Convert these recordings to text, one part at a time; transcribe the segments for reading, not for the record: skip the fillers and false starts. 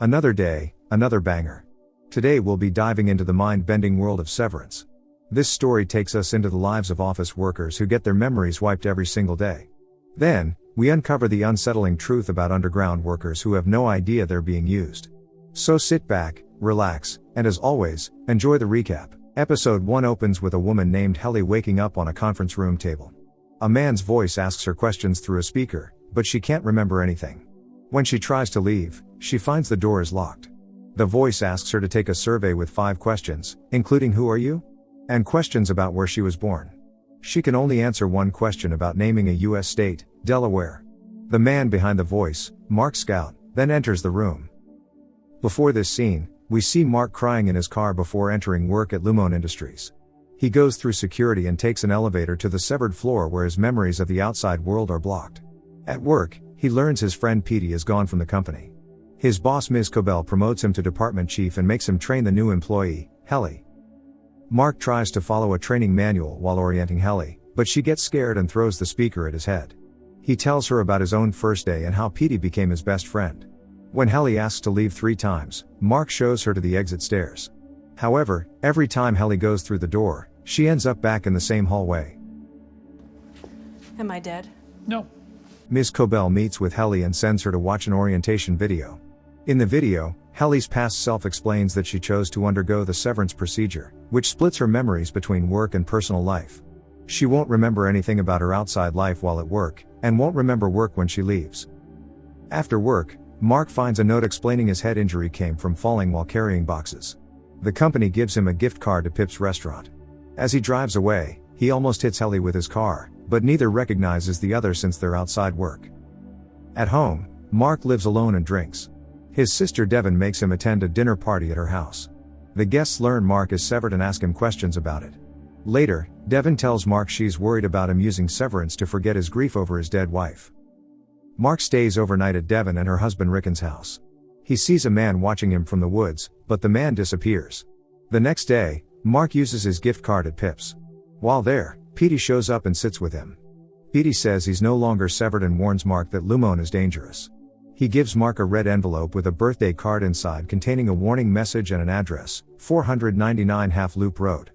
Another day, another banger. Today we'll be diving into the mind-bending world of Severance. This story takes us into the lives of office workers who get their memories wiped every single day. Then, we uncover the unsettling truth about underground workers who have no idea they're being used. So sit back, relax, and as always, enjoy the recap. Episode 1 opens with a woman named Helly waking up on a conference room table. A man's voice asks her questions through a speaker, but she can't remember anything. When she tries to leave, she finds the door is locked. The voice asks her to take a survey with 5 questions, including who are you? And questions about where she was born. She can only answer one question about naming a U.S. state, Delaware. The man behind the voice, Mark Scout, then enters the room. Before this scene, we see Mark crying in his car before entering work at Lumon Industries. He goes through security and takes an elevator to the severed floor where his memories of the outside world are blocked. At work, he learns his friend Petey is gone from the company. His boss Ms. Cobell promotes him to department chief and makes him train the new employee, Helly. Mark tries to follow a training manual while orienting Helly, but she gets scared and throws the speaker at his head. He tells her about his own first day and how Petey became his best friend. When Helly asks to leave 3 times, Mark shows her to the exit stairs. However, every time Helly goes through the door, she ends up back in the same hallway. Am I dead? No. Ms. Cobell meets with Helly and sends her to watch an orientation video. In the video, Helly's past self explains that she chose to undergo the severance procedure, which splits her memories between work and personal life. She won't remember anything about her outside life while at work, and won't remember work when she leaves. After work, Mark finds a note explaining his head injury came from falling while carrying boxes. The company gives him a gift card to Pip's restaurant. As he drives away, he almost hits Helly with his car, but neither recognizes the other since they're outside work. At home, Mark lives alone and drinks. His sister Devin makes him attend a dinner party at her house. The guests learn Mark is severed and ask him questions about it. Later, Devin tells Mark she's worried about him using severance to forget his grief over his dead wife. Mark stays overnight at Devin and her husband Rickon's house. He sees a man watching him from the woods, but the man disappears. The next day, Mark uses his gift card at Pip's. While there, Petey shows up and sits with him. Petey says he's no longer severed and warns Mark that Lumon is dangerous. He gives Mark a red envelope with a birthday card inside containing a warning message and an address, 499 Half Loop Road.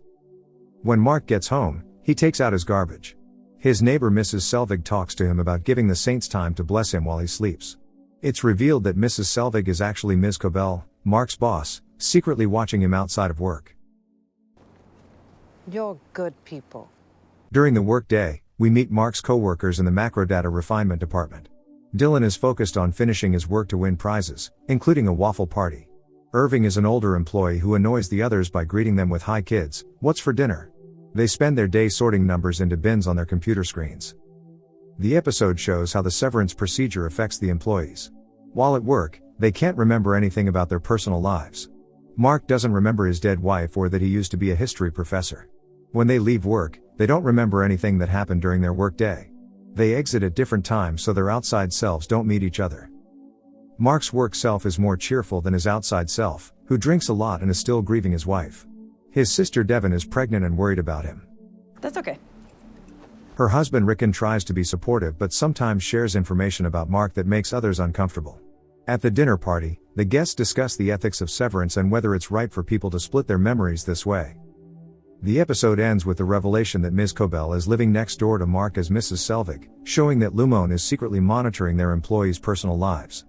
When Mark gets home, he takes out his garbage. His neighbor Mrs. Selvig talks to him about giving the saints time to bless him while he sleeps. It's revealed that Mrs. Selvig is actually Ms. Cobell, Mark's boss, secretly watching him outside of work. You're good people. During the workday, we meet Mark's co-workers in the macrodata refinement department. Dylan is focused on finishing his work to win prizes, including a waffle party. Irving is an older employee who annoys the others by greeting them with "Hi kids, what's for dinner?" They spend their day sorting numbers into bins on their computer screens. The episode shows how the severance procedure affects the employees. While at work, they can't remember anything about their personal lives. Mark doesn't remember his dead wife or that he used to be a history professor. When they leave work, they don't remember anything that happened during their workday. They exit at different times so their outside selves don't meet each other. Mark's work self is more cheerful than his outside self, who drinks a lot and is still grieving his wife. His sister Devin is pregnant and worried about him. That's okay. Her husband Rickon tries to be supportive but sometimes shares information about Mark that makes others uncomfortable. At the dinner party, the guests discuss the ethics of severance and whether it's right for people to split their memories this way. The episode ends with the revelation that Ms. Cobell is living next door to Mark as Mrs. Selvig, showing that Lumon is secretly monitoring their employees' personal lives.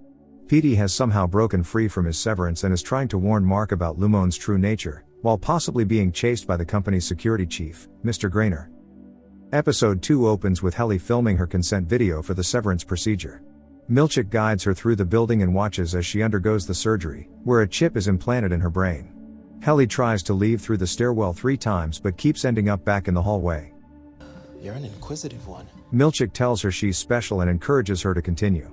Petey has somehow broken free from his severance and is trying to warn Mark about Lumon's true nature, while possibly being chased by the company's security chief, Mr. Grainer. Episode 2 opens with Helly filming her consent video for the severance procedure. Milchick guides her through the building and watches as she undergoes the surgery, where a chip is implanted in her brain. Helly tries to leave through the stairwell 3 times but keeps ending up back in the hallway. You're an inquisitive one. Milchick tells her she's special and encourages her to continue.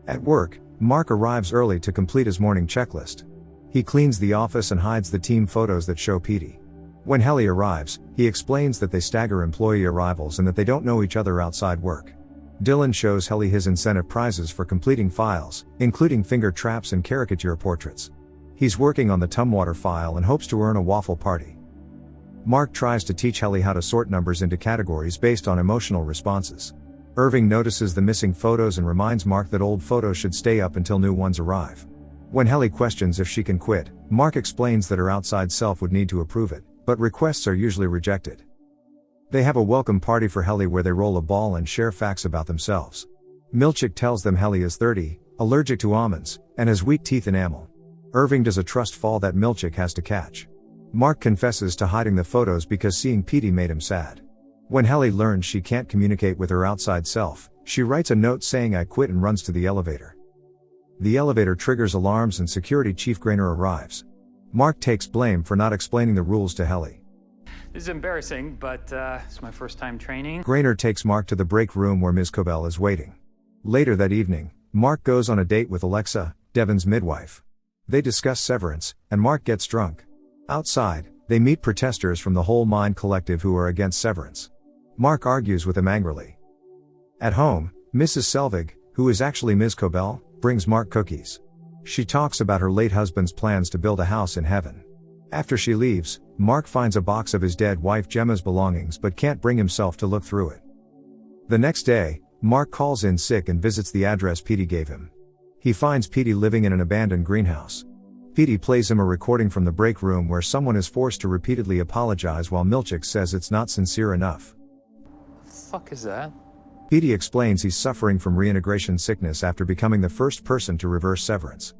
At work, Mark arrives early to complete his morning checklist. He cleans the office and hides the team photos that show Petey. When Helly arrives, he explains that they stagger employee arrivals and that they don't know each other outside work. Dylan shows Helly his incentive prizes for completing files, including finger traps and caricature portraits. He's working on the Tumwater file and hopes to earn a waffle party. Mark tries to teach Helly how to sort numbers into categories based on emotional responses. Irving notices the missing photos and reminds Mark that old photos should stay up until new ones arrive. When Helly questions if she can quit, Mark explains that her outside self would need to approve it, but requests are usually rejected. They have a welcome party for Helly where they roll a ball and share facts about themselves. Milchick tells them Helly is 30, allergic to almonds, and has weak teeth enamel. Irving does a trust fall that Milchick has to catch. Mark confesses to hiding the photos because seeing Petey made him sad. When Helly learns she can't communicate with her outside self, she writes a note saying "I quit" and runs to the elevator. The elevator triggers alarms and Security Chief Grainer arrives. Mark takes blame for not explaining the rules to Helly. This is embarrassing, but it's my first time training. Grainer takes Mark to the break room where Ms. Cobell is waiting. Later that evening, Mark goes on a date with Alexa, Devon's midwife. They discuss Severance, and Mark gets drunk. Outside, they meet protesters from the Whole Mind Collective who are against Severance. Mark argues with them angrily. At home, Mrs. Selvig, who is actually Ms. Cobell, brings Mark cookies. She talks about her late husband's plans to build a house in heaven. After she leaves, Mark finds a box of his dead wife Gemma's belongings but can't bring himself to look through it. The next day, Mark calls in sick and visits the address Petey gave him. He finds Petey living in an abandoned greenhouse. Petey plays him a recording from the break room where someone is forced to repeatedly apologize while Milchick says it's not sincere enough. The fuck is that? Petey explains he's suffering from reintegration sickness after becoming the first person to reverse Severance.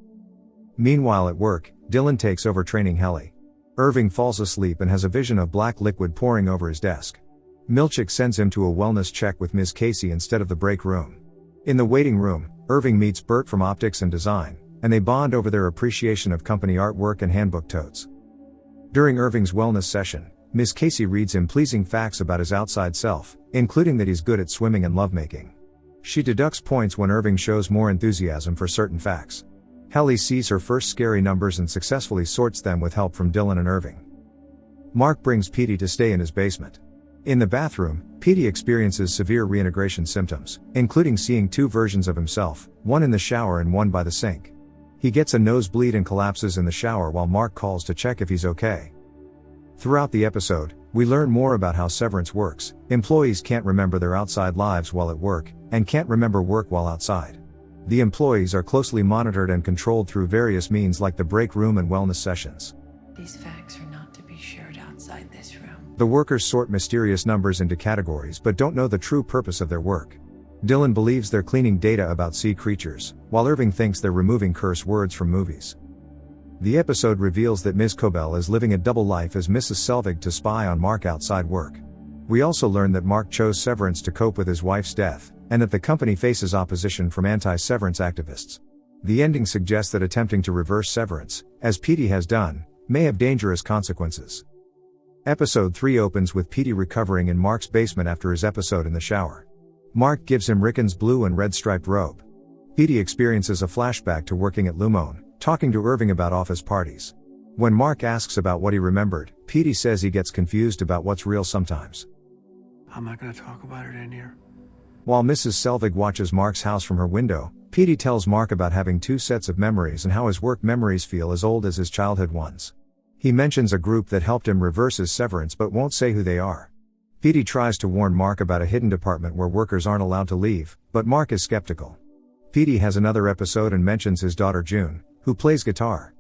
Meanwhile at work, Dylan takes over training Helly. Irving falls asleep and has a vision of black liquid pouring over his desk. Milchick sends him to a wellness check with Ms. Casey instead of the break room. In the waiting room, Irving meets Bert from Optics and Design, and they bond over their appreciation of company artwork and handbook totes. During Irving's wellness session, Ms. Casey reads him pleasing facts about his outside self, including that he's good at swimming and lovemaking. She deducts points when Irving shows more enthusiasm for certain facts. Helly sees her first scary numbers and successfully sorts them with help from Dylan and Irving. Mark brings Petey to stay in his basement. In the bathroom, Petey experiences severe reintegration symptoms, including seeing two versions of himself, one in the shower and one by the sink. He gets a nosebleed and collapses in the shower while Mark calls to check if he's okay. Throughout the episode, we learn more about how Severance works. Employees can't remember their outside lives while at work, and can't remember work while outside. The employees are closely monitored and controlled through various means like the break room and wellness sessions. These facts are not to be shared outside this room. The workers sort mysterious numbers into categories but don't know the true purpose of their work. Dylan believes they're cleaning data about sea creatures, while Irving thinks they're removing curse words from movies. The episode reveals that Ms. Cobell is living a double life as Mrs. Selvig to spy on Mark outside work. We also learn that Mark chose Severance to cope with his wife's death, and that the company faces opposition from anti-Severance activists. The ending suggests that attempting to reverse Severance, as Petey has done, may have dangerous consequences. Episode 3 opens with Petey recovering in Mark's basement after his episode in the shower. Mark gives him Rickon's blue and red striped robe. Petey experiences a flashback to working at Lumon, talking to Irving about office parties. When Mark asks about what he remembered, Petey says he gets confused about what's real sometimes. I'm not going to talk about it in here. While Mrs. Selvig watches Mark's house from her window, Petey tells Mark about having two sets of memories and how his work memories feel as old as his childhood ones. He mentions a group that helped him reverse his severance but won't say who they are. Petey tries to warn Mark about a hidden department where workers aren't allowed to leave, but Mark is skeptical. Petey has another episode and mentions his daughter June, who plays guitar.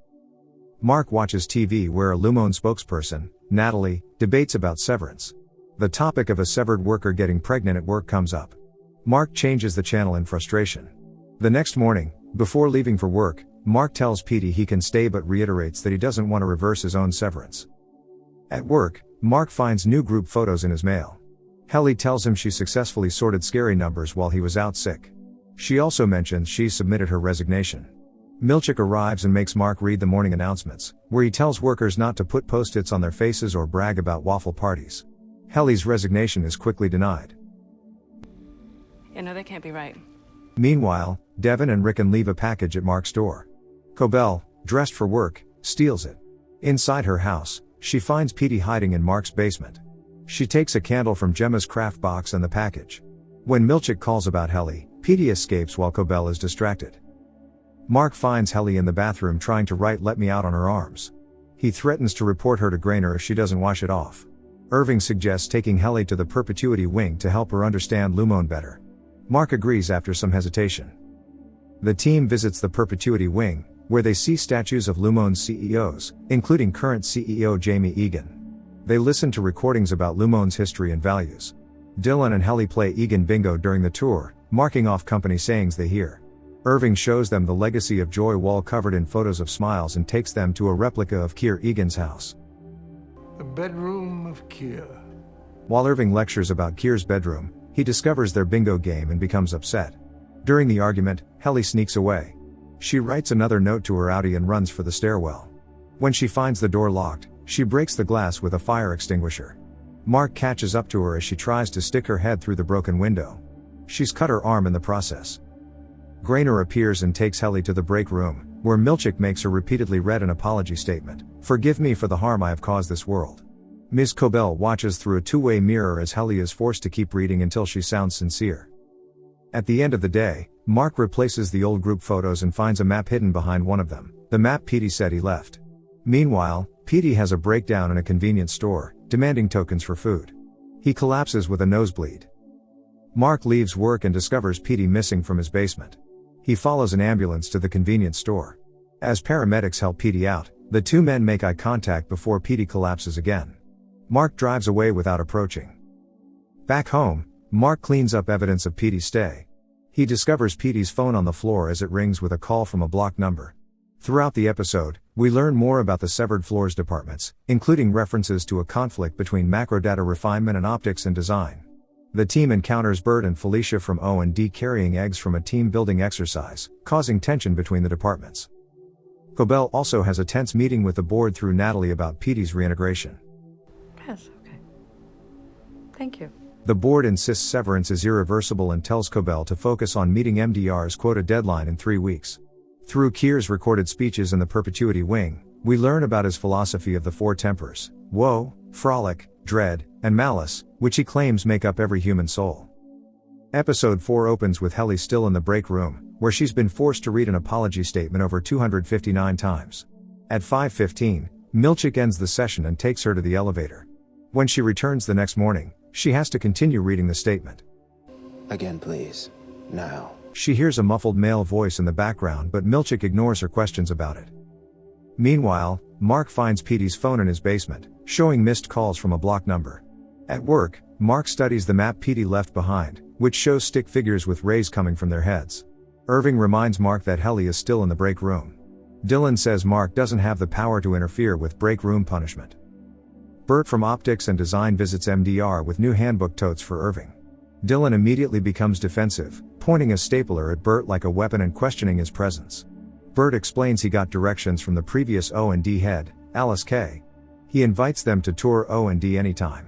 Mark watches TV where a Lumon spokesperson, Natalie, debates about severance. The topic of a severed worker getting pregnant at work comes up. Mark changes the channel in frustration. The next morning, before leaving for work, Mark tells Petey he can stay but reiterates that he doesn't want to reverse his own severance. At work, Mark finds new group photos in his mail. Helly tells him she successfully sorted scary numbers while he was out sick. She also mentions she's submitted her resignation. Milchick arrives and makes Mark read the morning announcements, where he tells workers not to put post-its on their faces or brag about waffle parties. Helly's resignation is quickly denied. You know, that can't be right. Meanwhile, Devon and Rickon leave a package at Mark's door. Cobell, dressed for work, steals it. Inside her house, she finds Petey hiding in Mark's basement. She takes a candle from Gemma's craft box and the package. When Milchick calls about Helly, Petey escapes while Cobell is distracted. Mark finds Helly in the bathroom trying to write "Let me out" on her arms. He threatens to report her to Grainer if she doesn't wash it off. Irving suggests taking Helly to the Perpetuity Wing to help her understand Lumon better. Mark agrees after some hesitation. The team visits the Perpetuity Wing, where they see statues of Lumon's CEOs, including current CEO Jamie Egan. They listen to recordings about Lumon's history and values. Dylan and Helly play Egan bingo during the tour, marking off company sayings they hear. Irving shows them the legacy of Joy wall covered in photos of smiles and takes them to a replica of Keir Egan's house. The bedroom of Keir. While Irving lectures about Keir's bedroom, he discovers their bingo game and becomes upset. During the argument, Helly sneaks away. She writes another note to her outie and runs for the stairwell. When she finds the door locked, she breaks the glass with a fire extinguisher. Mark catches up to her as she tries to stick her head through the broken window. She's cut her arm in the process. Grainer appears and takes Helly to the break room, where Milchick makes her repeatedly read an apology statement. "Forgive me for the harm I have caused this world." Ms. Cobell watches through a two-way mirror as Helly is forced to keep reading until she sounds sincere. At the end of the day, Mark replaces the old group photos and finds a map hidden behind one of them, the map Petey said he left. Meanwhile, Petey has a breakdown in a convenience store, demanding tokens for food. He collapses with a nosebleed. Mark leaves work and discovers Petey missing from his basement. He follows an ambulance to the convenience store. As paramedics help Petey out, the two men make eye contact before Petey collapses again. Mark drives away without approaching. Back home, Mark cleans up evidence of Petey's stay. He discovers Petey's phone on the floor as it rings with a call from a blocked number. Throughout the episode, we learn more about the severed floors departments, including references to a conflict between macrodata refinement and optics and design. The team encounters Bert and Felicia from O&D carrying eggs from a team-building exercise, causing tension between the departments. Cobell also has a tense meeting with the board through Natalie about Petey's reintegration. Yes, okay. Thank you. The board insists Severance is irreversible and tells Cobell to focus on meeting MDR's quota deadline in 3 weeks. Through Keir's recorded speeches in the Perpetuity Wing, we learn about his philosophy of the four tempers: woe, frolic, dread, and malice, which he claims make up every human soul. Episode 4 opens with Helly still in the break room, where she's been forced to read an apology statement over 259 times. At 5:15, Milchick ends the session and takes her to the elevator. When she returns the next morning, she has to continue reading the statement. Again, please. Now. She hears a muffled male voice in the background, but Milchick ignores her questions about it. Meanwhile, Mark finds Petey's phone in his basement, showing missed calls from a blocked number. At work, Mark studies the map Petey left behind, which shows stick figures with rays coming from their heads. Irving reminds Mark that Helly is still in the break room. Dylan says Mark doesn't have the power to interfere with break room punishment. Bert from Optics and Design visits MDR with new handbook totes for Irving. Dylan immediately becomes defensive, pointing a stapler at Bert like a weapon and questioning his presence. Bert explains he got directions from the previous O&D head, Alice Kay. He invites them to tour O&D anytime.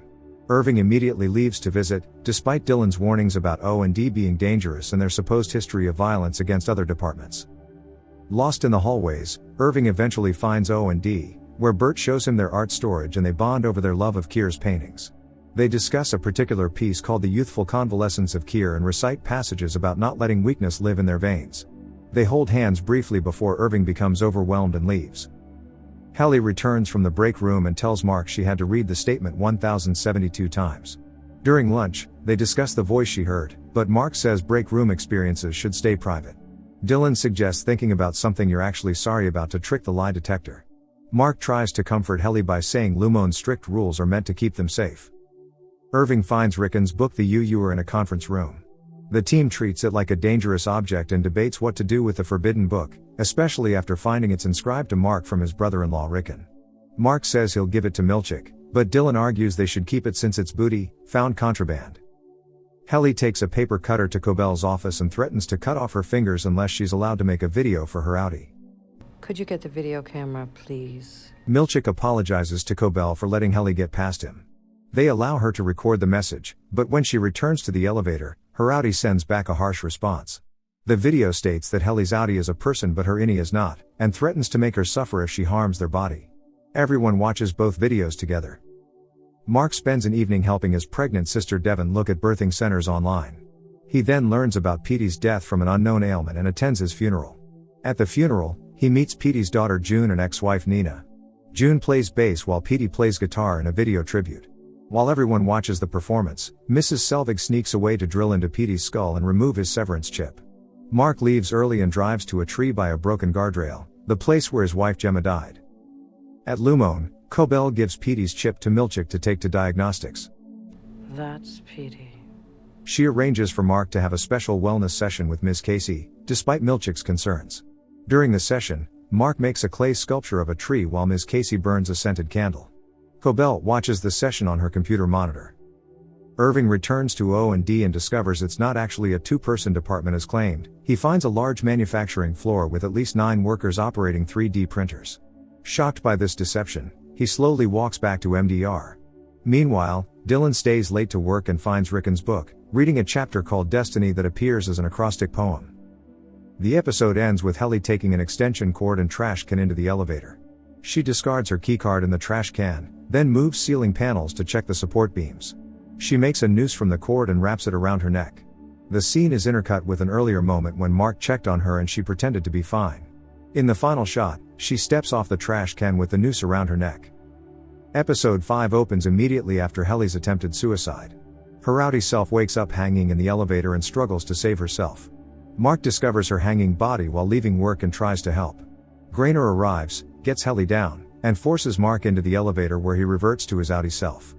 Irving immediately leaves to visit, despite Dylan's warnings about O&D being dangerous and their supposed history of violence against other departments. Lost in the hallways, Irving eventually finds O&D, where Bert shows him their art storage and they bond over their love of Keir's paintings. They discuss a particular piece called The Youthful Convalescence of Keir and recite passages about not letting weakness live in their veins. They hold hands briefly before Irving becomes overwhelmed and leaves. Helly returns from the break room and tells Mark she had to read the statement 1072 times. During lunch, they discuss the voice she heard, but Mark says break room experiences should stay private. Dylan suggests thinking about something you're actually sorry about to trick the lie detector. Mark tries to comfort Helly by saying Lumon's strict rules are meant to keep them safe. Irving finds Rickon's book The UU in a conference room. The team treats it like a dangerous object and debates what to do with the forbidden book, especially after finding it's inscribed to Mark from his brother-in-law Rickon. Mark says he'll give it to Milchick, but Dylan argues they should keep it since it's booty, found contraband. Helly takes a paper cutter to Cobell's office and threatens to cut off her fingers unless she's allowed to make a video for her outie. Could you get the video camera, please? Milchick apologizes to Cobell for letting Helly get past him. They allow her to record the message, but when she returns to the elevator, her outie sends back a harsh response. The video states that Helly's outie is a person but her innie is not, and threatens to make her suffer if she harms their body. Everyone watches both videos together. Mark spends an evening helping his pregnant sister Devon look at birthing centers online. He then learns about Petey's death from an unknown ailment and attends his funeral. At the funeral, he meets Petey's daughter June and ex-wife Nina. June plays bass while Petey plays guitar in a video tribute. While everyone watches the performance, Mrs. Selvig sneaks away to drill into Petey's skull and remove his severance chip. Mark leaves early and drives to a tree by a broken guardrail, the place where his wife Gemma died. At Lumon, Cobell gives Petey's chip to Milchick to take to diagnostics. That's Petey. She arranges for Mark to have a special wellness session with Ms. Casey, despite Milchick's concerns. During the session, Mark makes a clay sculpture of a tree while Ms. Casey burns a scented candle. Cobell watches the session on her computer monitor. Irving returns to O&D and discovers it's not actually a two-person department as claimed. He finds a large manufacturing floor with at least 9 workers operating 3D printers. Shocked by this deception, he slowly walks back to MDR. Meanwhile, Dylan stays late to work and finds Rickon's book, reading a chapter called Destiny that appears as an acrostic poem. The episode ends with Helly taking an extension cord and trash can into the elevator. She discards her keycard in the trash can, then moves ceiling panels to check the support beams. She makes a noose from the cord and wraps it around her neck. The scene is intercut with an earlier moment when Mark checked on her and she pretended to be fine. In the final shot, she steps off the trash can with the noose around her neck. Episode 5 opens immediately after Helly's attempted suicide. Her rowdy self wakes up hanging in the elevator and struggles to save herself. Mark discovers her hanging body while leaving work and tries to help. Grainer arrives, gets Helly down, and forces Mark into the elevator where he reverts to his outie self.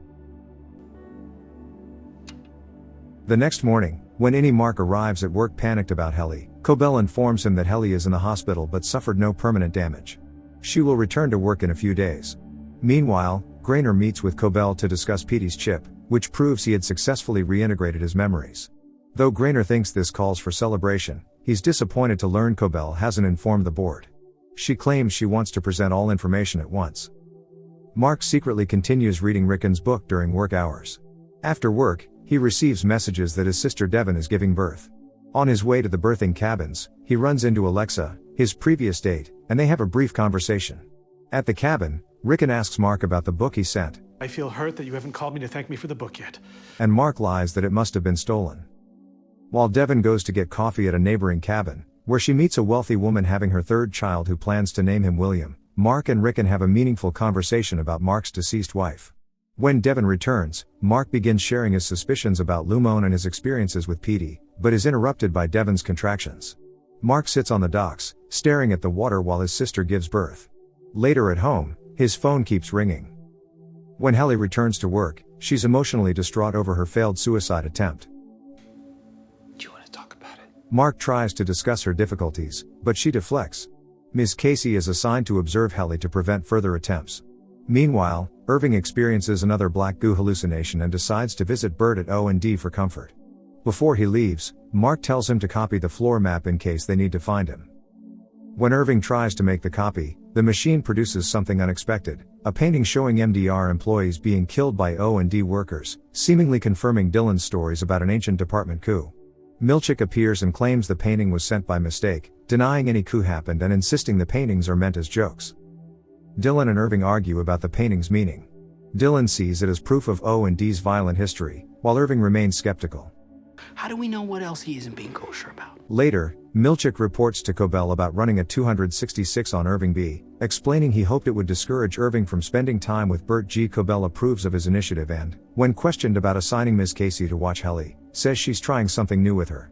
The next morning, when Mark arrives at work panicked about Helly, Cobell informs him that Helly is in the hospital but suffered no permanent damage. She will return to work in a few days. Meanwhile, Grainer meets with Cobell to discuss Petey's chip, which proves he had successfully reintegrated his memories. Though Grainer thinks this calls for celebration, he's disappointed to learn Cobell hasn't informed the board. She claims she wants to present all information at once. Mark secretly continues reading Rickon's book during work hours. After work, he receives messages that his sister Devon is giving birth. On his way to the birthing cabins, he runs into Alexa, his previous date, and they have a brief conversation. At the cabin, Rickon asks Mark about the book he sent. I feel hurt that you haven't called me to thank me for the book yet. And Mark lies that it must have been stolen. While Devon goes to get coffee at a neighboring cabin, where she meets a wealthy woman having her 3rd child who plans to name him William, Mark and Rickon have a meaningful conversation about Mark's deceased wife. When Devon returns, Mark begins sharing his suspicions about Lumon and his experiences with Petey, but is interrupted by Devon's contractions. Mark sits on the docks, staring at the water while his sister gives birth. Later at home, his phone keeps ringing. When Helly returns to work, she's emotionally distraught over her failed suicide attempt. Do you want to talk about it? Mark tries to discuss her difficulties, but she deflects. Ms. Casey is assigned to observe Helly to prevent further attempts. Meanwhile, Irving experiences another black goo hallucination and decides to visit Bert at O&D for comfort. Before he leaves, Mark tells him to copy the floor map in case they need to find him. When Irving tries to make the copy, the machine produces something unexpected, a painting showing MDR employees being killed by O&D workers, seemingly confirming Dylan's stories about an ancient department coup. Milchick appears and claims the painting was sent by mistake, denying any coup happened and insisting the paintings are meant as jokes. Dylan and Irving argue about the painting's meaning. Dylan sees it as proof of O&D's violent history, while Irving remains skeptical. How do we know what else he isn't being kosher about? Later, Milchick reports to Cobell about running a 266 on Irving B, explaining he hoped it would discourage Irving from spending time with Bert G. Cobell approves of his initiative and, when questioned about assigning Ms. Casey to watch Helly, says she's trying something new with her.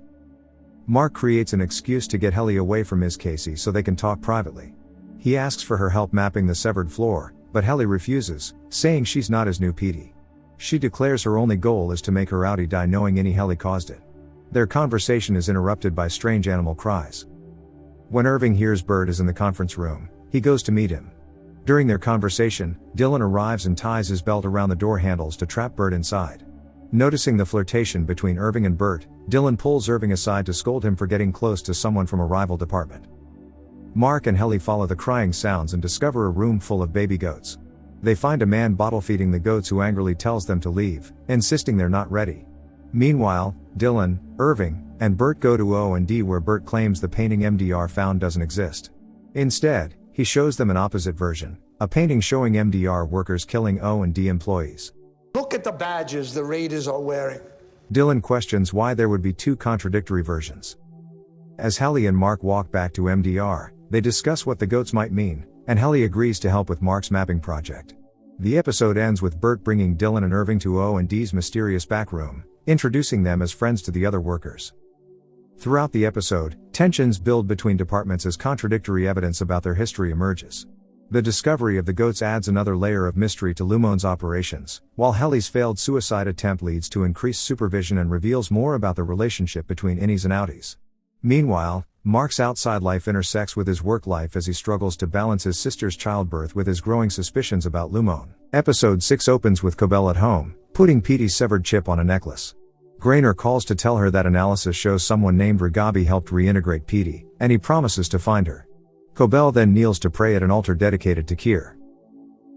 Mark creates an excuse to get Helly away from Ms. Casey so they can talk privately. He asks for her help mapping the severed floor, but Helly refuses, saying she's not his new Petey. She declares her only goal is to make her outie die knowing Helly caused it. Their conversation is interrupted by strange animal cries. When Irving hears Bert is in the conference room, he goes to meet him. During their conversation, Dylan arrives and ties his belt around the door handles to trap Bert inside. Noticing the flirtation between Irving and Bert, Dylan pulls Irving aside to scold him for getting close to someone from a rival department. Mark and Helly follow the crying sounds and discover a room full of baby goats. They find a man bottle feeding the goats who angrily tells them to leave, insisting they're not ready. Meanwhile, Dylan, Irving, and Bert go to O&D where Bert claims the painting MDR found doesn't exist. Instead, he shows them an opposite version, a painting showing MDR workers killing O&D employees. Look at the badges the raiders are wearing. Dylan questions why there would be 2 contradictory versions. As Helly and Mark walk back to MDR, they discuss what the goats might mean, and Helly agrees to help with Mark's mapping project. The episode ends with Bert bringing Dylan and Irving to O&D's mysterious back room, introducing them as friends to the other workers. Throughout the episode, Tensions build between departments as contradictory evidence about their history emerges. The discovery of the goats adds another layer of mystery to Lumon's operations, while Helly's failed suicide attempt leads to increased supervision and reveals more about the relationship between innies and outies. Meanwhile, Mark's outside life intersects with his work life as he struggles to balance his sister's childbirth with his growing suspicions about Lumon. Episode 6 opens with Cobell at home, putting Petey's severed chip on a necklace. Grainer calls to tell her that analysis shows someone named Rigabi helped reintegrate Petey, and he promises to find her. Cobell then kneels to pray at an altar dedicated to Kier.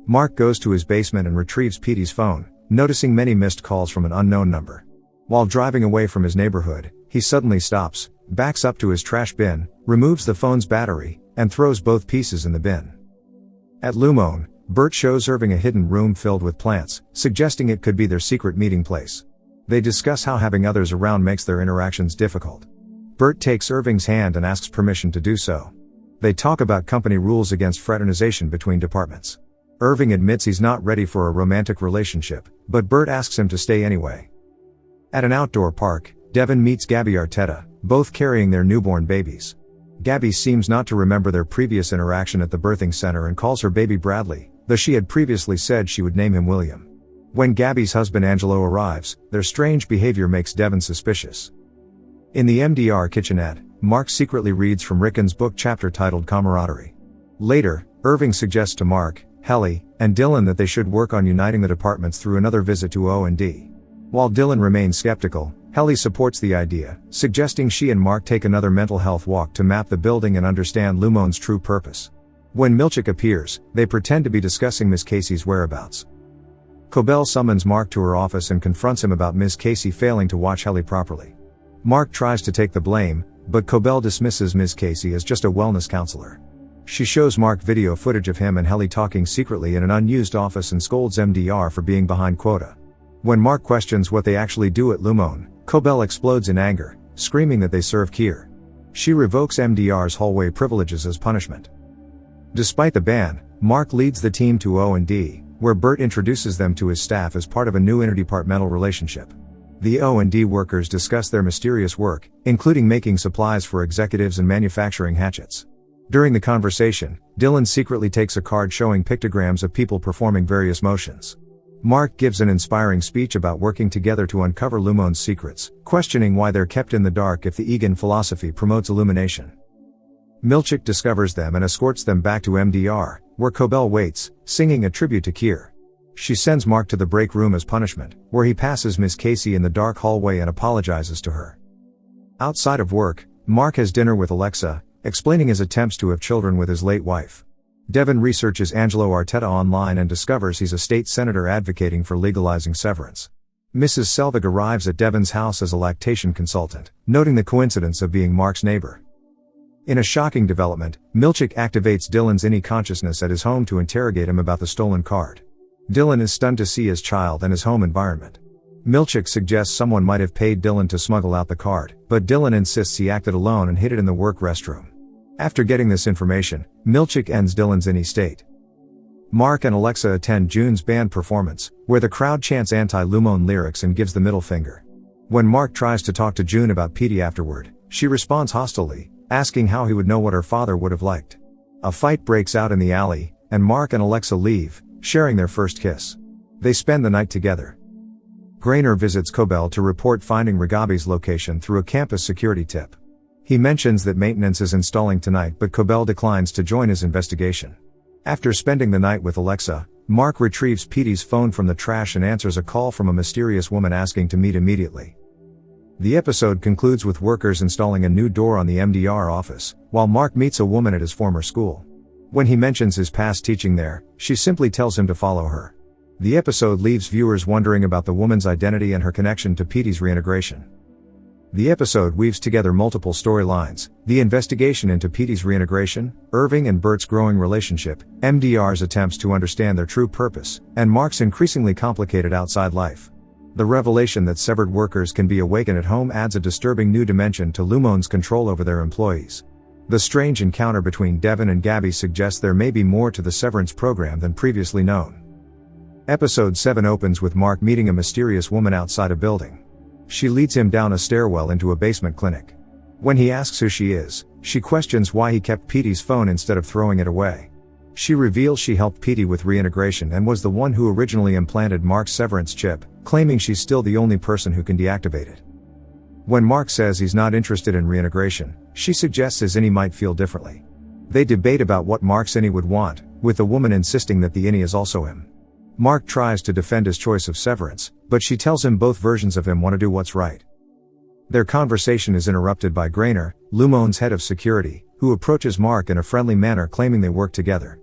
Mark goes to his basement and retrieves Petey's phone, noticing many missed calls from an unknown number. While driving away from his neighborhood, he suddenly stops, backs up to his trash bin, removes the phone's battery, and throws both pieces in the bin. At Lumon, Bert shows Irving a hidden room filled with plants, suggesting it could be their secret meeting place. They discuss how having others around makes their interactions difficult. Bert takes Irving's hand and asks permission to do so. They talk about company rules against fraternization between departments. Irving admits he's not ready for a romantic relationship, but Bert asks him to stay anyway. At an outdoor park, Devon meets Gabby Arteta, both carrying their newborn babies. Gabby seems not to remember their previous interaction at the birthing center and calls her baby Bradley, though she had previously said she would name him William. When Gabby's husband Angelo arrives, their strange behavior makes Devon suspicious. In the MDR kitchenette, Mark secretly reads from Rickon's book chapter titled Camaraderie. Later, Irving suggests to Mark, Helly, and Dylan that they should work on uniting the departments through another visit to O&D. While Dylan remains skeptical, Helly supports the idea, suggesting she and Mark take another mental health walk to map the building and understand Lumon's true purpose. When Milchick appears, they pretend to be discussing Miss Casey's whereabouts. Cobell summons Mark to her office and confronts him about Miss Casey failing to watch Helly properly. Mark tries to take the blame, but Cobell dismisses Miss Casey as just a wellness counselor. She shows Mark video footage of him and Helly talking secretly in an unused office and scolds MDR for being behind quota. When Mark questions what they actually do at Lumon, Cobell explodes in anger, screaming that they serve Kier. She revokes MDR's hallway privileges as punishment. Despite the ban, Mark leads the team to O&D, where Bert introduces them to his staff as part of a new interdepartmental relationship. The O&D workers discuss their mysterious work, including making supplies for executives and manufacturing hatchets. During the conversation, Dylan secretly takes a card showing pictograms of people performing various motions. Mark gives an inspiring speech about working together to uncover Lumon's secrets, questioning why they're kept in the dark if the Egan philosophy promotes illumination. Milchick discovers them and escorts them back to MDR, where Cobell waits, singing a tribute to Kier. She sends Mark to the break room as punishment, where he passes Miss Casey in the dark hallway and apologizes to her. Outside of work, Mark has dinner with Alexa, explaining his attempts to have children with his late wife. Devon researches Angelo Arteta online and discovers he's a state senator advocating for legalizing severance. Mrs. Selvig arrives at Devon's house as a lactation consultant, noting the coincidence of being Mark's neighbor. In a shocking development, Milchick activates Dylan's innie consciousness at his home to interrogate him about the stolen card. Dylan is stunned to see his child and his home environment. Milchick suggests someone might have paid Dylan to smuggle out the card, but Dylan insists he acted alone and hid it in the work restroom. After getting this information, Milchick ends Dylan's innie state. Mark and Alexa attend June's band performance, where the crowd chants anti-Lumon lyrics and gives the middle finger. When Mark tries to talk to June about Petey afterward, she responds hostilely, asking how he would know what her father would have liked. A fight breaks out in the alley, and Mark and Alexa leave, sharing their first kiss. They spend the night together. Grainer visits Cobell to report finding Rigabi's location through a campus security tip. He mentions that maintenance is installing tonight, but Cobell declines to join his investigation. After spending the night with Alexa, Mark retrieves Petey's phone from the trash and answers a call from a mysterious woman asking to meet immediately. The episode concludes with workers installing a new door on the MDR office, while Mark meets a woman at his former school. When he mentions his past teaching there, she simply tells him to follow her. The episode leaves viewers wondering about the woman's identity and her connection to Petey's reintegration. The episode weaves together multiple storylines: the investigation into Petey's reintegration, Irving and Bert's growing relationship, MDR's attempts to understand their true purpose, and Mark's increasingly complicated outside life. The revelation that severed workers can be awakened at home adds a disturbing new dimension to Lumon's control over their employees. The strange encounter between Devon and Gabby suggests there may be more to the Severance program than previously known. Episode 7 opens with Mark meeting a mysterious woman outside a building. She leads him down a stairwell into a basement clinic. When he asks who she is, she questions why he kept Petey's phone instead of throwing it away. She reveals she helped Petey with reintegration and was the one who originally implanted Mark's severance chip, claiming she's still the only person who can deactivate it. When Mark says he's not interested in reintegration, she suggests his innie might feel differently. They debate about what Mark's innie would want, with the woman insisting that the innie is also him. Mark tries to defend his choice of severance, but she tells him both versions of him want to do what's right. Their conversation is interrupted by Grainer, Lumon's head of security, who approaches Mark in a friendly manner claiming they work together.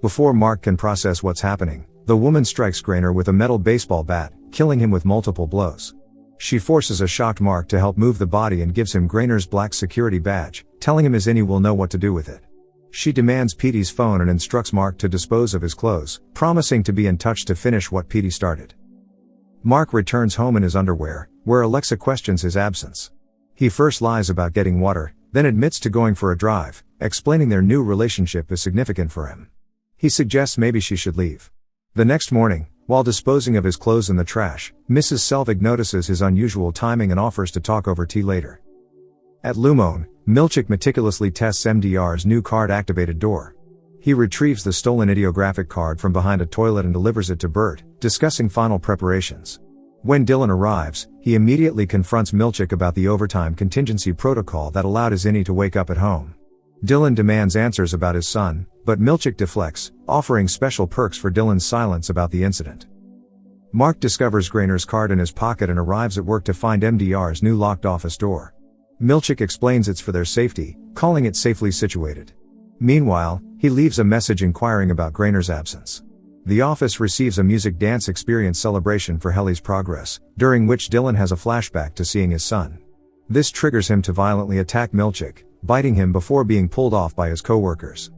Before Mark can process what's happening, the woman strikes Grainer with a metal baseball bat, killing him with multiple blows. She forces a shocked Mark to help move the body and gives him Grainer's black security badge, telling him his innie will know what to do with it. She demands Petey's phone and instructs Mark to dispose of his clothes, promising to be in touch to finish what Petey started. Mark returns home in his underwear, where Alexa questions his absence. He first lies about getting water, then admits to going for a drive, explaining their new relationship is significant for him. He suggests maybe she should leave. The next morning, while disposing of his clothes in the trash, Mrs. Selvig notices his unusual timing and offers to talk over tea later. At Lumon, Milchick meticulously tests MDR's new card-activated door. He retrieves the stolen ideographic card from behind a toilet and delivers it to Bert, discussing final preparations. When Dylan arrives, he immediately confronts Milchick about the overtime contingency protocol that allowed his innie to wake up at home. Dylan demands answers about his son, but Milchick deflects, offering special perks for Dylan's silence about the incident. Mark discovers Grainer's card in his pocket and arrives at work to find MDR's new locked office door. Milchick explains it's for their safety, calling it safely situated. Meanwhile, he leaves a message inquiring about Grainer's absence. The office receives a music dance experience celebration for Helly's progress, during which Dylan has a flashback to seeing his son. This triggers him to violently attack Milchick, biting him before being pulled off by his co-workers.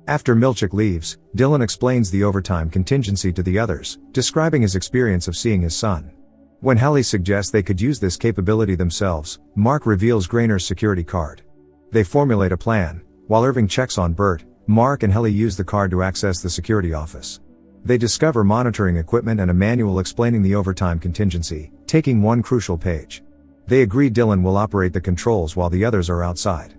After Milchick leaves, Dylan explains the overtime contingency to the others, describing his experience of seeing his son. When Helly suggests they could use this capability themselves, Mark reveals Grainer's security card. They formulate a plan. While Irving checks on Bert, Mark and Helly use the card to access the security office. They discover monitoring equipment and a manual explaining the overtime contingency, taking one crucial page. They agree Dylan will operate the controls while the others are outside.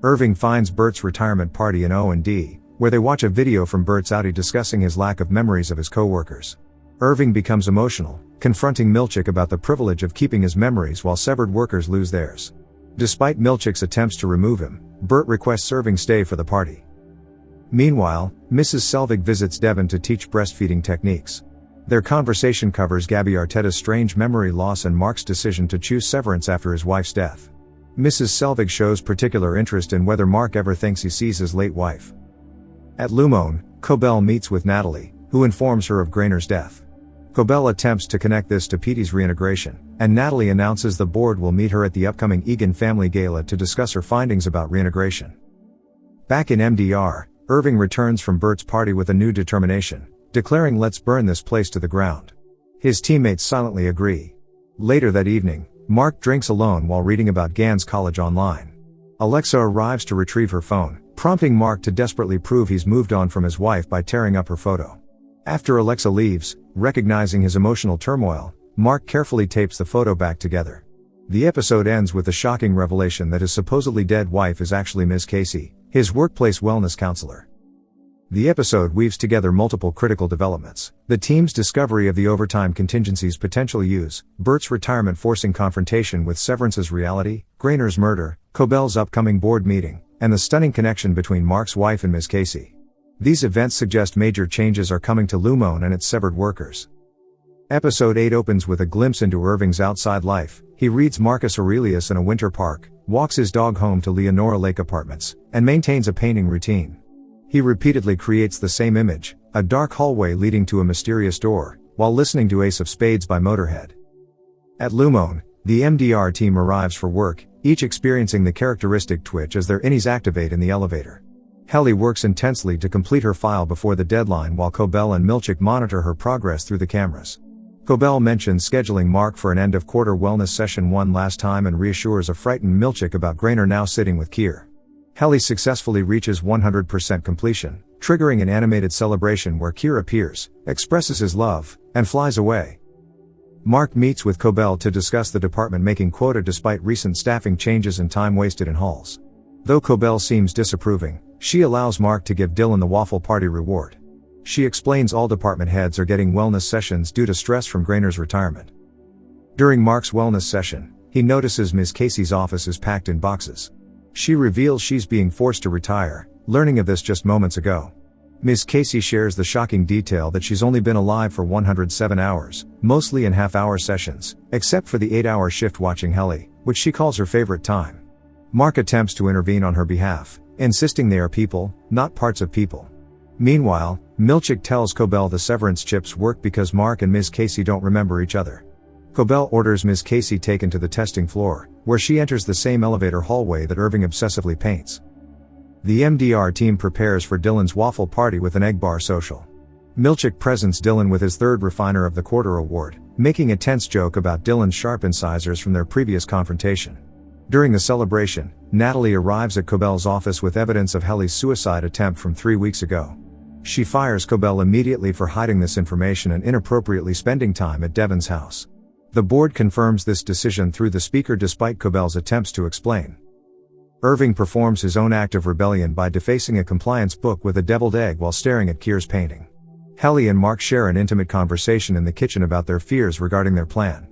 Irving finds Bert's retirement party in O&D, where they watch a video from Bert's outie discussing his lack of memories of his co-workers. Irving becomes emotional, confronting Milchick about the privilege of keeping his memories while severed workers lose theirs. Despite Milchick's attempts to remove him, Bert requests Irving stay for the party. Meanwhile, Mrs. Selvig visits Devon to teach breastfeeding techniques. Their conversation covers Gabby Arteta's strange memory loss and Mark's decision to choose severance after his wife's death. Mrs. Selvig shows particular interest in whether Mark ever thinks he sees his late wife. At Lumon, Cobell meets with Natalie, who informs her of Grainer's death. Cobell attempts to connect this to Petey's reintegration, and Natalie announces the board will meet her at the upcoming Egan Family Gala to discuss her findings about reintegration. Back in MDR, Irving returns from Bert's party with a new determination, declaring let's burn this place to the ground. His teammates silently agree. Later that evening, Mark drinks alone while reading about Gans College online. Alexa arrives to retrieve her phone, prompting Mark to desperately prove he's moved on from his wife by tearing up her photo. After Alexa leaves, recognizing his emotional turmoil, Mark carefully tapes the photo back together. The episode ends with the shocking revelation that his supposedly dead wife is actually Ms. Casey, his workplace wellness counselor. The episode weaves together multiple critical developments: the team's discovery of the overtime contingency's potential use, Bert's retirement forcing confrontation with Severance's reality, Grainer's murder, Cobell's upcoming board meeting, and the stunning connection between Mark's wife and Ms. Casey. These events suggest major changes are coming to Lumon and its severed workers. Episode 8 opens with a glimpse into Irving's outside life. He reads Marcus Aurelius in a winter park, walks his dog home to Leonora Lake Apartments, and maintains a painting routine. He repeatedly creates the same image, a dark hallway leading to a mysterious door, while listening to Ace of Spades by Motorhead. At Lumon, the MDR team arrives for work, each experiencing the characteristic twitch as their innies activate in the elevator. Helly works intensely to complete her file before the deadline while Cobell and Milchick monitor her progress through the cameras. Cobell mentions scheduling Mark for an end-of-quarter wellness session one last time and reassures a frightened Milchick about Grainer now sitting with Kier. Helly successfully reaches 100% completion, triggering an animated celebration where Kier appears, expresses his love, and flies away. Mark meets with Cobell to discuss the department making quota despite recent staffing changes and time wasted in halls. Though Cobell seems disapproving, she allows Mark to give Dylan the waffle party reward. She explains all department heads are getting wellness sessions due to stress from Grainer's retirement. During Mark's wellness session, he notices Ms. Casey's office is packed in boxes. She reveals she's being forced to retire, learning of this just moments ago. Ms. Casey shares the shocking detail that she's only been alive for 107 hours, mostly in half-hour sessions, except for the 8-hour shift watching Helly, which she calls her favorite time. Mark attempts to intervene on her behalf, insisting they are people, not parts of people. Meanwhile, Milchick tells Cobell the severance chips work because Mark and Ms. Casey don't remember each other. Cobell orders Ms. Casey taken to the testing floor, where she enters the same elevator hallway that Irving obsessively paints. The MDR team prepares for Dylan's waffle party with an egg bar social. Milchick presents Dylan with his third Refiner of the Quarter award, making a tense joke about Dylan's sharp incisors from their previous confrontation. During the celebration, Natalie arrives at Cobell's office with evidence of Helly's suicide attempt from 3 weeks ago. She fires Cobell immediately for hiding this information and inappropriately spending time at Devon's house. The board confirms this decision through the speaker despite Cobell's attempts to explain. Irving performs his own act of rebellion by defacing a compliance book with a deviled egg while staring at Kier's painting. Helly and Mark share an intimate conversation in the kitchen about their fears regarding their plan.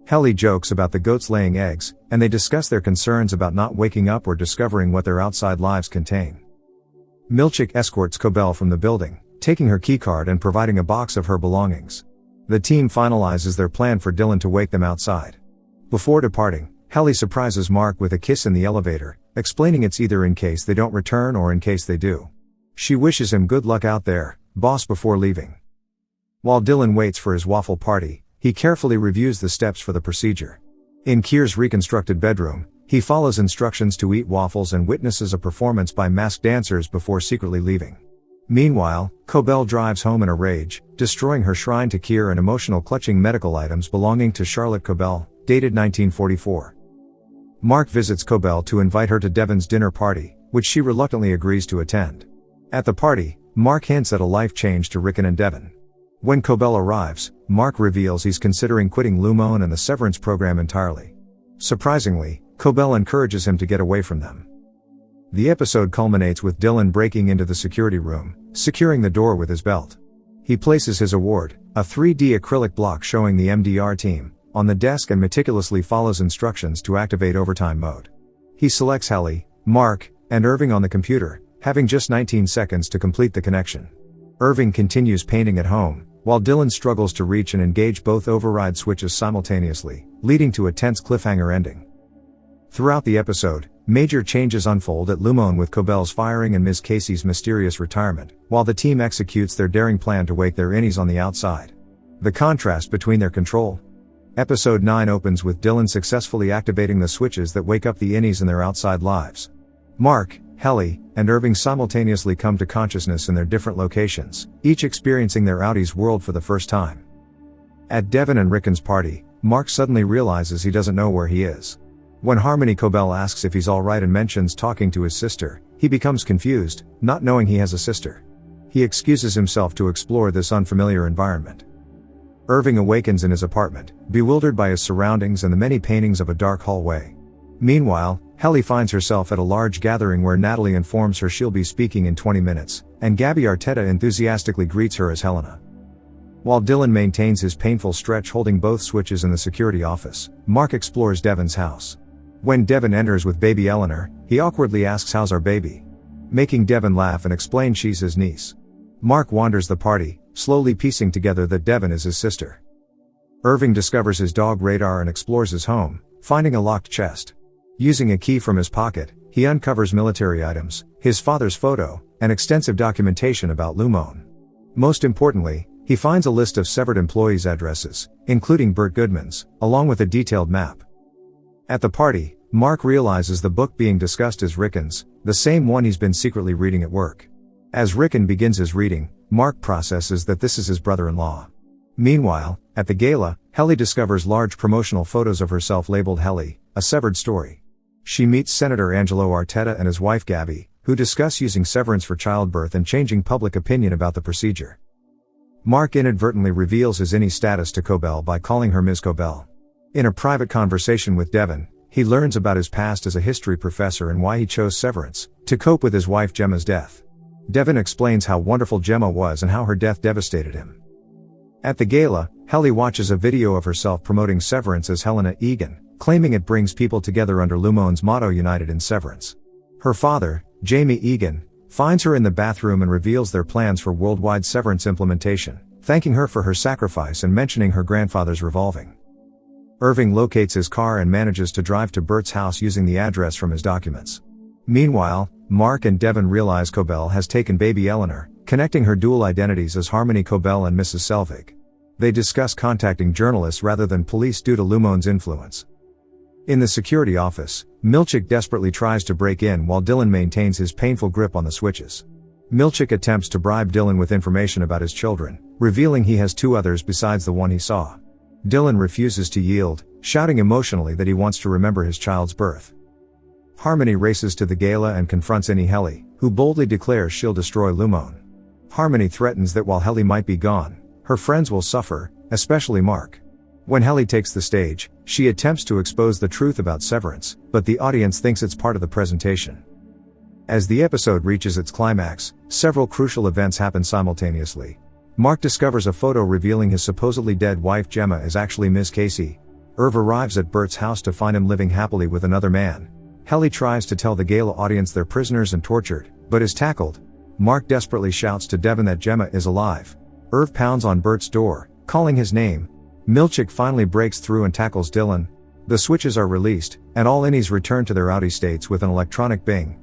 Helly jokes about the goats laying eggs, and they discuss their concerns about not waking up or discovering what their outside lives contain. Milchick escorts Cobell from the building, taking her keycard and providing a box of her belongings. The team finalizes their plan for Dylan to wake them outside. Before departing, Helly surprises Mark with a kiss in the elevator, explaining it's either in case they don't return or in case they do. She wishes him good luck out there, boss, before leaving. While Dylan waits for his waffle party, he carefully reviews the steps for the procedure. In Kier's reconstructed bedroom, he follows instructions to eat waffles and witnesses a performance by masked dancers before secretly leaving. Meanwhile, Cobell drives home in a rage, destroying her shrine to Kier and emotional clutching medical items belonging to Charlotte Cobell, dated 1944. Mark visits Cobell to invite her to Devon's dinner party, which she reluctantly agrees to attend. At the party, Mark hints at a life change to Rickon and Devon. When Cobell arrives, Mark reveals he's considering quitting Lumon and the Severance program entirely. Surprisingly, Cobell encourages him to get away from them. The episode culminates with Dylan breaking into the security room, securing the door with his belt. He places his award, a 3D acrylic block showing the MDR team, on the desk and meticulously follows instructions to activate overtime mode. He selects Helly, Mark, and Irving on the computer, having just 19 seconds to complete the connection. Irving continues painting at home, while Dylan struggles to reach and engage both override switches simultaneously, leading to a tense cliffhanger ending. Throughout the episode, major changes unfold at Lumon with Cobell's firing and Ms. Casey's mysterious retirement, while the team executes their daring plan to wake their innies on the outside. The contrast between their control. Episode 9 opens with Dylan successfully activating the switches that wake up the innies in their outside lives. Mark, Helly, and Irving simultaneously come to consciousness in their different locations, each experiencing their outies world for the first time. At Devon and Rickon's party, Mark suddenly realizes he doesn't know where he is. When Harmony Cobell asks if he's alright and mentions talking to his sister, he becomes confused, not knowing he has a sister. He excuses himself to explore this unfamiliar environment. Irving awakens in his apartment, bewildered by his surroundings and the many paintings of a dark hallway. Meanwhile, Helly finds herself at a large gathering where Natalie informs her she'll be speaking in 20 minutes, and Gabby Arteta enthusiastically greets her as Helena. While Dylan maintains his painful stretch holding both switches in the security office, Mark explores Devon's house. When Devon enters with baby Eleanor, he awkwardly asks how's our baby? Making Devon laugh and explain she's his niece. Mark wanders the party, slowly piecing together that Devon is his sister. Irving discovers his dog Radar and explores his home, finding a locked chest. Using a key from his pocket, he uncovers military items, his father's photo, and extensive documentation about Lumon. Most importantly, he finds a list of severed employees' addresses, including Bert Goodman's, along with a detailed map. At the party, Mark realizes the book being discussed is Rickon's, the same one he's been secretly reading at work. As Rickon begins his reading, Mark processes that this is his brother-in-law. Meanwhile, at the gala, Helly discovers large promotional photos of herself labeled Helly, a severed story. She meets Senator Angelo Arteta and his wife Gabby, who discuss using severance for childbirth and changing public opinion about the procedure. Mark inadvertently reveals his innie status to Cobell by calling her Ms. Cobell. In a private conversation with Devon, he learns about his past as a history professor and why he chose Severance, to cope with his wife Gemma's death. Devon explains how wonderful Gemma was and how her death devastated him. At the gala, Helly watches a video of herself promoting Severance as Helena Egan, claiming it brings people together under Lumon's motto United in Severance. Her father, Jamie Egan, finds her in the bathroom and reveals their plans for worldwide Severance implementation, thanking her for her sacrifice and mentioning her grandfather's revolving. Irving locates his car and manages to drive to Bert's house using the address from his documents. Meanwhile, Mark and Devon realize Cobell has taken baby Eleanor, connecting her dual identities as Harmony Cobell and Mrs. Selvig. They discuss contacting journalists rather than police due to Lumon's influence. In the security office, Milchick desperately tries to break in while Dylan maintains his painful grip on the switches. Milchick attempts to bribe Dylan with information about his children, revealing he has 2 others besides the one he saw. Dylan refuses to yield, shouting emotionally that he wants to remember his child's birth. Harmony races to the gala and confronts Innie Helly, who boldly declares she'll destroy Lumon. Harmony threatens that while Helly might be gone, her friends will suffer, especially Mark. When Helly takes the stage, she attempts to expose the truth about Severance, but the audience thinks it's part of the presentation. As the episode reaches its climax, several crucial events happen simultaneously. Mark discovers a photo revealing his supposedly dead wife Gemma is actually Ms. Casey. Irv arrives at Bert's house to find him living happily with another man. Helly tries to tell the gala audience they're prisoners and tortured, but is tackled. Mark desperately shouts to Devon that Gemma is alive. Irv pounds on Bert's door, calling his name. Milchick finally breaks through and tackles Dylan. The switches are released, and all innies return to their outie states with an electronic bing.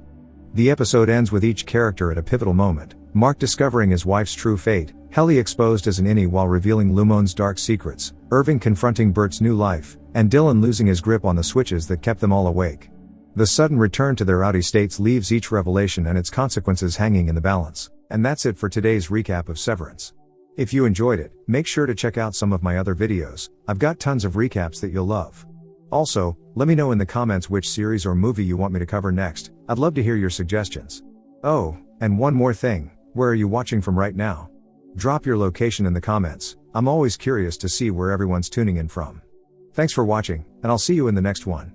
The episode ends with each character at a pivotal moment, Mark discovering his wife's true fate, Helly exposed as an innie while revealing Lumon's dark secrets, Irving confronting Bert's new life, and Dylan losing his grip on the switches that kept them all awake. The sudden return to their outie states leaves each revelation and its consequences hanging in the balance. And that's it for today's recap of Severance. If you enjoyed it, make sure to check out some of my other videos. I've got tons of recaps that you'll love. Also, let me know in the comments which series or movie you want me to cover next. I'd love to hear your suggestions. Oh, and one more thing, where are you watching from right now? Drop your location in the comments. I'm always curious to see where everyone's tuning in from. Thanks for watching, and I'll see you in the next one.